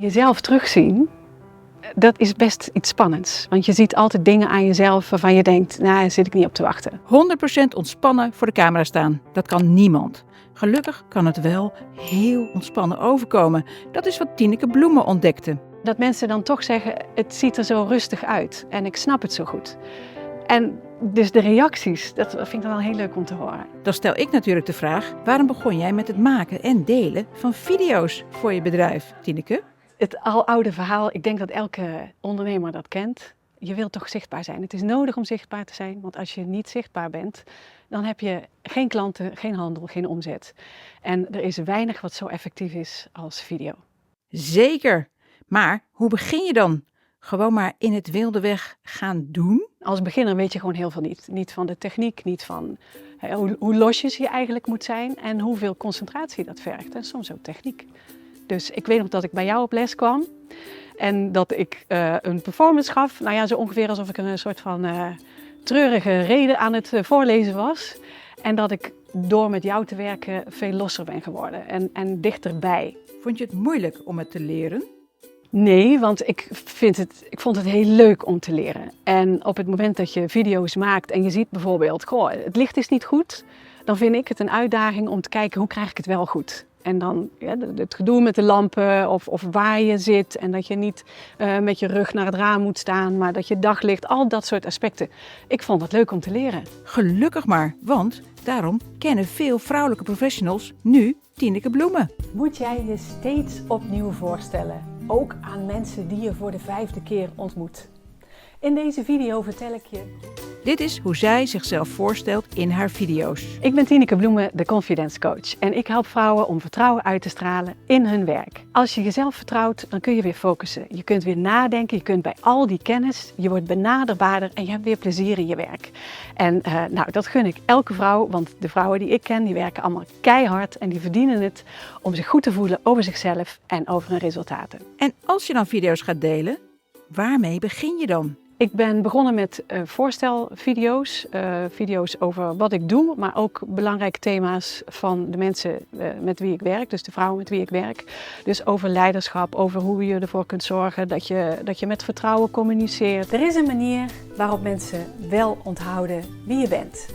Jezelf terugzien, dat is best iets spannends. Want je ziet altijd dingen aan jezelf waarvan je denkt, nou, daar zit ik niet op te wachten. 100% ontspannen voor de camera staan. Dat kan niemand. Gelukkig kan het wel heel ontspannen overkomen. Dat is wat Tineke Bloemen ontdekte. Dat mensen dan toch zeggen, het ziet er zo rustig uit en ik snap het zo goed. En dus de reacties, dat vind ik dan wel heel leuk om te horen. Dan stel ik natuurlijk de vraag, waarom begon jij met het maken en delen van video's voor je bedrijf, Tineke? Het aloude verhaal, ik denk dat elke ondernemer dat kent. Je wilt toch zichtbaar zijn. Het is nodig om zichtbaar te zijn, want als je niet zichtbaar bent, dan heb je geen klanten, geen handel, geen omzet. En er is weinig wat zo effectief is als video. Zeker, maar hoe begin je dan? Gewoon maar in het wilde weg gaan doen? Als beginner weet je gewoon heel veel niet. Niet van de techniek, niet van hoe losjes je eigenlijk moet zijn en hoeveel concentratie dat vergt. En soms ook techniek. Dus ik weet nog dat ik bij jou op les kwam en dat ik een performance gaf. Nou ja, zo ongeveer alsof ik een soort van treurige reden aan het voorlezen was. En dat ik door met jou te werken veel losser ben geworden en dichterbij. Vond je het moeilijk om het te leren? Nee, want ik vond het heel leuk om te leren. En op het moment dat je video's maakt en je ziet bijvoorbeeld, goh, het licht is niet goed, dan vind ik het een uitdaging om te kijken hoe krijg ik het wel goed. En dan het gedoe met de lampen of waar je zit en dat je niet met je rug naar het raam moet staan, maar dat je daglicht, al dat soort aspecten. Ik vond het leuk om te leren. Gelukkig maar, want daarom kennen veel vrouwelijke professionals nu Tineke Bloemen. Moet jij je steeds opnieuw voorstellen, ook aan mensen die je voor de 5e keer ontmoet. In deze video vertel ik je... Dit is hoe zij zichzelf voorstelt in haar video's. Ik ben Tineke Bloemen, de Confidence Coach. En ik help vrouwen om vertrouwen uit te stralen in hun werk. Als je jezelf vertrouwt, dan kun je weer focussen. Je kunt weer nadenken, je kunt bij al die kennis, je wordt benaderbaarder en je hebt weer plezier in je werk. En dat gun ik elke vrouw, want de vrouwen die ik ken, die werken allemaal keihard en die verdienen het om zich goed te voelen over zichzelf en over hun resultaten. En als je dan video's gaat delen, waarmee begin je dan? Ik ben begonnen met voorstelvideo's, video's over wat ik doe, maar ook belangrijke thema's van de mensen met wie ik werk, dus de vrouwen met wie ik werk. Dus over leiderschap, over hoe je ervoor kunt zorgen dat je met vertrouwen communiceert. Er is een manier waarop mensen wel onthouden wie je bent.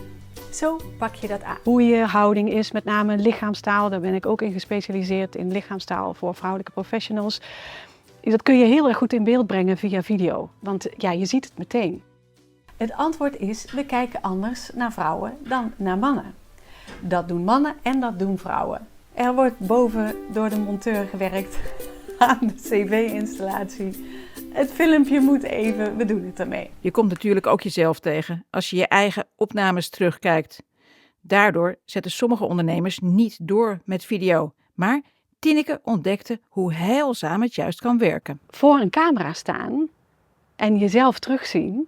Zo pak je dat aan. Hoe je houding is, met name lichaamstaal, daar ben ik ook in gespecialiseerd in lichaamstaal voor vrouwelijke professionals. Dat kun je heel erg goed in beeld brengen via video, want ja, je ziet het meteen. Het antwoord is, we kijken anders naar vrouwen dan naar mannen. Dat doen mannen en dat doen vrouwen. Er wordt boven door de monteur gewerkt aan de cv-installatie. Het filmpje moet even, we doen het ermee. Je komt natuurlijk ook jezelf tegen als je je eigen opnames terugkijkt. Daardoor zetten sommige ondernemers niet door met video, maar Tineke ontdekte hoe heilzaam het juist kan werken. Voor een camera staan en jezelf terugzien,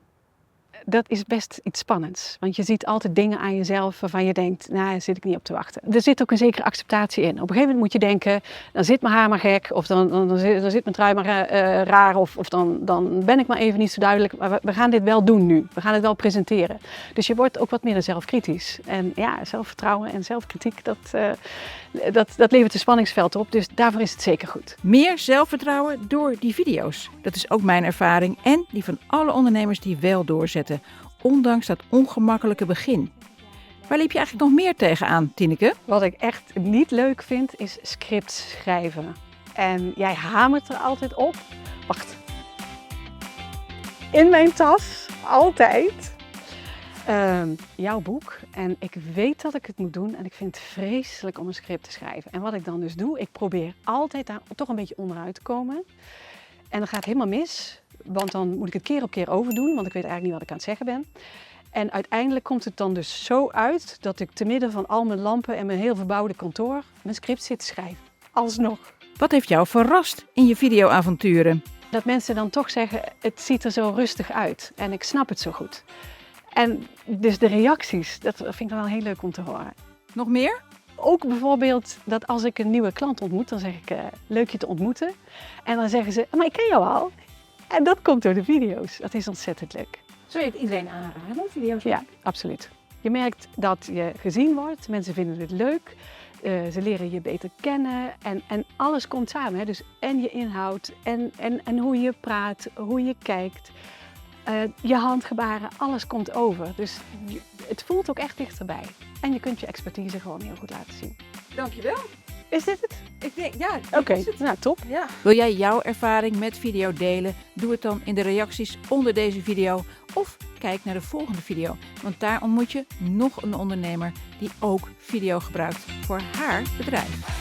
dat is best iets spannends. Want je ziet altijd dingen aan jezelf waarvan je denkt, nou, daar zit ik niet op te wachten. Er zit ook een zekere acceptatie in. Op een gegeven moment moet je denken, dan zit mijn haar maar gek, of dan zit mijn trui maar raar, of dan ben ik maar even niet zo duidelijk. Maar we gaan dit wel doen nu. We gaan het wel presenteren. Dus je wordt ook wat meer zelfkritisch. En ja, zelfvertrouwen en zelfkritiek, dat levert een spanningsveld op. Dus daarvoor is het zeker goed. Meer zelfvertrouwen door die video's. Dat is ook mijn ervaring en die van alle ondernemers die wel doorzetten. Ondanks dat ongemakkelijke begin. Waar liep je eigenlijk nog meer tegenaan, Tineke? Wat ik echt niet leuk vind, is scripts schrijven. En jij hamert er altijd op. Wacht. In mijn tas, altijd, jouw boek. En ik weet dat ik het moet doen en ik vind het vreselijk om een script te schrijven. En wat ik dan dus doe, ik probeer altijd daar toch een beetje onderuit te komen. En dan gaat het helemaal mis. Want dan moet ik het keer op keer overdoen, want ik weet eigenlijk niet wat ik aan het zeggen ben. En uiteindelijk komt het dan dus zo uit dat ik te midden van al mijn lampen en mijn heel verbouwde kantoor mijn script zit te schrijven. Alsnog. Wat heeft jou verrast in je videoavonturen? Dat mensen dan toch zeggen, het ziet er zo rustig uit en ik snap het zo goed. En dus de reacties, dat vind ik dan wel heel leuk om te horen. Nog meer? Ook bijvoorbeeld dat als ik een nieuwe klant ontmoet, dan zeg ik, leuk je te ontmoeten. En dan zeggen ze, maar ik ken jou al. En dat komt door de video's. Dat is ontzettend leuk. Zou je het iedereen aanraden, video's? Ja, absoluut. Je merkt dat je gezien wordt. Mensen vinden het leuk. Ze leren je beter kennen en alles komt samen. Hè? Dus en je inhoud en hoe je praat, hoe je kijkt, je handgebaren, alles komt over. Dus het voelt ook echt dichterbij. En je kunt je expertise gewoon heel goed laten zien. Dankjewel. Is dit het? Ik denk, ja, Oké, nou top. Ja. Wil jij jouw ervaring met video delen? Doe het dan in de reacties onder deze video of kijk naar de volgende video. Want daar ontmoet je nog een ondernemer die ook video gebruikt voor haar bedrijf.